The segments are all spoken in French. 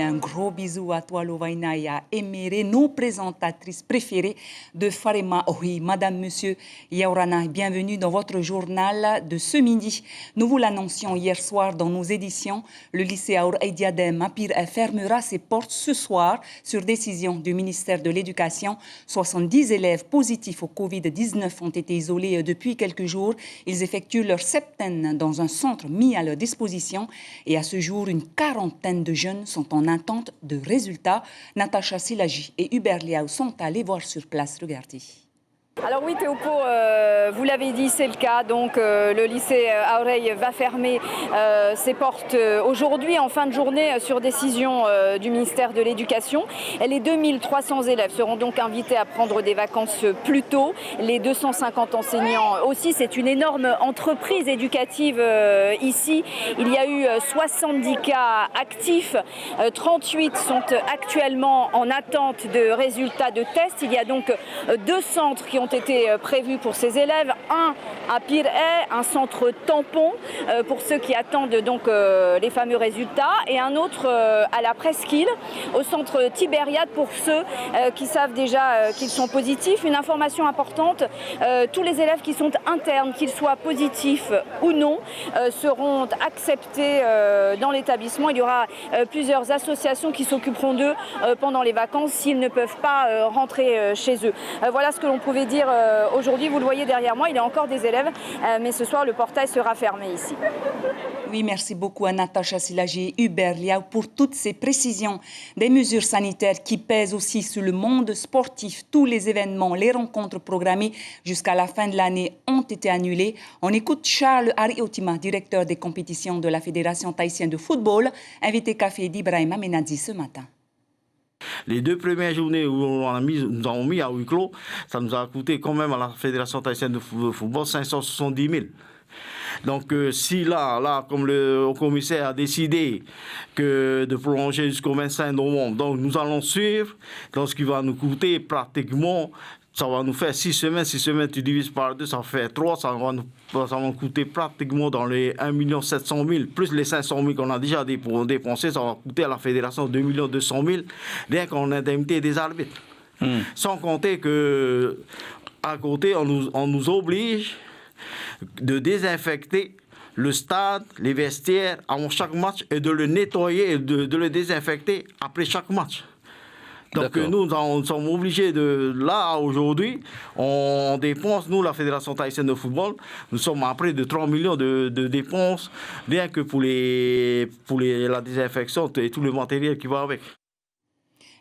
et un gros bisou à toi, Lovaina, et à Emere, nos présentatrices préférées de Farema Ohi. Madame, Monsieur Yaurana, bienvenue dans votre journal de ce midi. Nous vous l'annoncions hier soir dans nos éditions. Le lycée Aour Diadem Apir fermera ses portes ce soir sur décision du ministère de l'Éducation. 70 élèves positifs au Covid-19 ont été isolés depuis quelques jours. Ils effectuent leur septaine dans un centre mis à leur disposition et à ce jour, une quarantaine de jeunes sont en attente de résultats. Natacha Silagi et Hubert Liao sont allés voir sur place. Regardez. Alors oui Théopo, vous l'avez dit, c'est le cas. Donc le lycée Aurey va fermer ses portes aujourd'hui en fin de journée sur décision du ministère de l'Éducation. Les 2300 élèves seront donc invités à prendre des vacances plus tôt. Les 250 enseignants aussi. C'est une énorme entreprise éducative ici. Il y a eu 70 cas actifs. 38 sont actuellement en attente de résultats de tests. Il y a donc 2 centres qui ont été prévus pour ces élèves, un à Pirée, un centre tampon pour ceux qui attendent donc les fameux résultats, et un autre à la Presqu'île, au centre Tibériade pour ceux qui savent déjà qu'ils sont positifs. Une information importante, tous les élèves qui sont internes, qu'ils soient positifs ou non, seront acceptés dans l'établissement. Il y aura plusieurs associations qui s'occuperont d'eux pendant les vacances s'ils ne peuvent pas rentrer chez eux. Voilà ce que l'on pouvait dire aujourd'hui. Vous le voyez derrière moi, il y a encore des élèves, mais ce soir le portail sera fermé ici. Oui, merci beaucoup à Natacha Silagi et Hubert Liao pour toutes ces précisions. Des mesures sanitaires qui pèsent aussi sur le monde sportif. Tous les événements, les rencontres programmées jusqu'à la fin de l'année ont été annulées. On écoute Charles Ariotima, directeur des compétitions de la Fédération tahitienne de football, invité café d'Ibrahim Amenadzi ce matin. Les 2 premières journées où nous avons mis à huis clos, ça nous a coûté quand même à la Fédération tahitienne de football 570 000. Donc si là, comme le commissaire a décidé de prolonger jusqu'au 25 novembre, donc nous allons suivre, donc ce qui va nous coûter pratiquement, ça va nous faire 6 semaines. 6 semaines, tu divises par 2, ça fait 3. Ça va nous coûter pratiquement dans les 1 700 000, plus les 500 000 qu'on a déjà dépensés. Ça va coûter à la Fédération 2 200 000, rien qu'en indemnité des arbitres. Sans compter qu'à côté, on nous oblige de désinfecter le stade, les vestiaires avant chaque match et de le nettoyer et de le désinfecter après chaque match. Donc nous sommes obligés là aujourd'hui, on dépense, nous la Fédération tahitienne de football, nous sommes à près de 3 millions de dépenses, rien que pour la désinfection et tout le matériel qui va avec.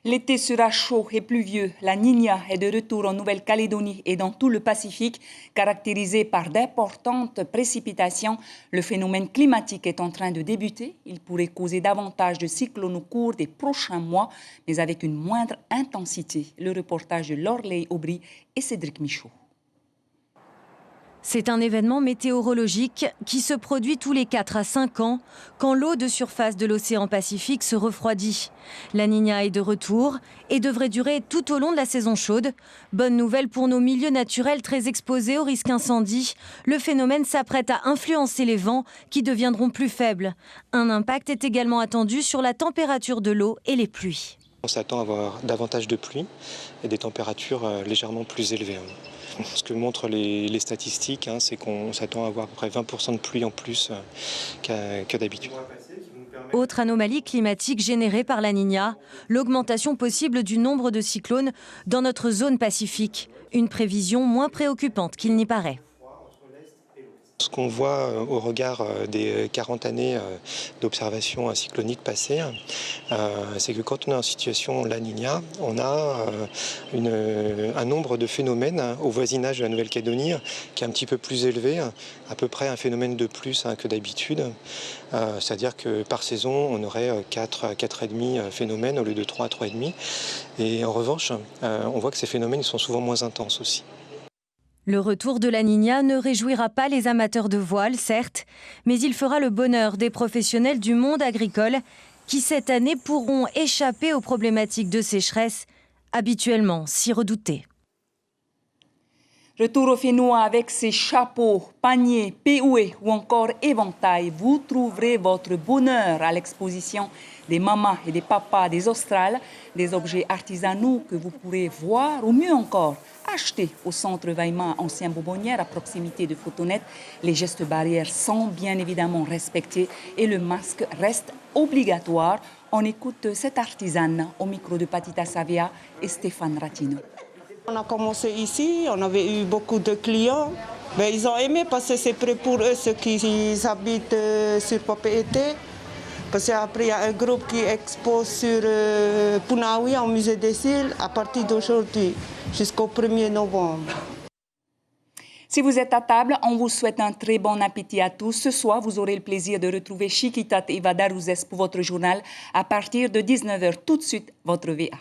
L'été sera chaud et pluvieux. La Niña est de retour en Nouvelle-Calédonie et dans tout le Pacifique, caractérisée par d'importantes précipitations. Le phénomène climatique est en train de débuter. Il pourrait causer davantage de cyclones au cours des prochains mois, mais avec une moindre intensité. Le reportage de Lorley Aubry et Cédric Michaud. C'est un événement météorologique qui se produit tous les 4 à 5 ans quand l'eau de surface de l'océan Pacifique se refroidit. La Niña est de retour et devrait durer tout au long de la saison chaude. Bonne nouvelle pour nos milieux naturels très exposés au risque incendie. Le phénomène s'apprête à influencer les vents qui deviendront plus faibles. Un impact est également attendu sur la température de l'eau et les pluies. On s'attend à avoir davantage de pluie et des températures légèrement plus élevées. Ce que montrent les statistiques, c'est qu'on s'attend à avoir à peu près 20% de pluie en plus que d'habitude. Autre anomalie climatique générée par la Niña, l'augmentation possible du nombre de cyclones dans notre zone pacifique. Une prévision moins préoccupante qu'il n'y paraît. Ce qu'on voit au regard des 40 années d'observation cyclonique passées, c'est que quand on est en situation La Niña, on a un nombre de phénomènes au voisinage de la Nouvelle-Calédonie qui est un petit peu plus élevé, à peu près un phénomène de plus que d'habitude. C'est-à-dire que par saison, on aurait 4 à 4,5 phénomènes au lieu de 3 à 3,5. Et en revanche, on voit que ces phénomènes sont souvent moins intenses aussi. Le retour de la Niña ne réjouira pas les amateurs de voile, certes, mais il fera le bonheur des professionnels du monde agricole qui, cette année, pourront échapper aux problématiques de sécheresse habituellement si redoutées. Retour au Fénois avec ses chapeaux, paniers, péoués ou encore éventails. Vous trouverez votre bonheur à l'exposition des mamas et des papas des Australes, des objets artisanaux que vous pourrez voir ou mieux encore acheter au centre Weimar Ancien Bobonnière à proximité de Photonet. Les gestes barrières sont bien évidemment respectés et le masque reste obligatoire. On écoute cette artisane au micro de Patita Savia et Stéphane Ratino. On a commencé ici, on avait eu beaucoup de clients, mais ils ont aimé parce que c'est prêt pour eux, ceux qui habitent sur propriété. Parce qu'après, il y a un groupe qui expose sur Punawi, au musée des îles, à partir d'aujourd'hui, jusqu'au 1er novembre. Si vous êtes à table, on vous souhaite un très bon appétit à tous. Ce soir, vous aurez le plaisir de retrouver Chiquitat et Vadarouzès pour votre journal à partir de 19h. Tout de suite, votre VA.